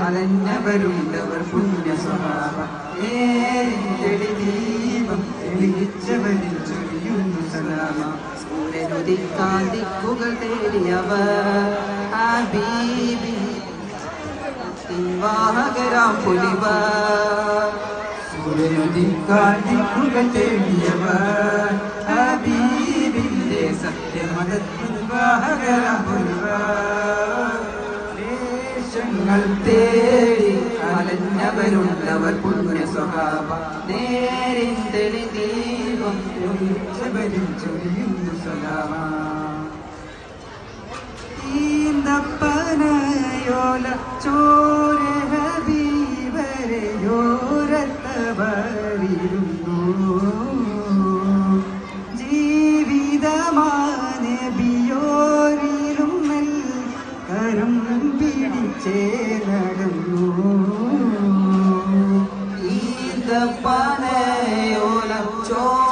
അലഞ്ഞവരുണ്ടവർ പുണ്യ സ്വഭാവ ദീപം തെളിയിച്ചവരിൽ ചൊരിയുന്നു സലാമ സൂര്യനുദിക്കാൻ ദിക്കുകൾ തേടിയവർ ഹബീബി വാഹകരാം പുലിവർ സൂര്യനുദിക്കാൻ ദിക്കുകൾ തേടിയവർ ഹബീബിന്റെ സത്യമതത്തിൻ വാഹകരാം പുലിവർ ങ്ങൾ തേടി അലഞ്ഞവരുള്ളവർ പുണ്യ സ്വഭാവ നേരിന്തളി ദീപം തെളിയിച്ചവരിൽ ചൊരിയുന്നു സലാമ ഈന്തപ്പനയോല ചോര ഹബീബരയോരത്തവരിരുന്നു ജീവിതമാനബിയോരിലും കരം പിടിച്ചേ നടന്നു ഈന്തപ്പനയോല ചോര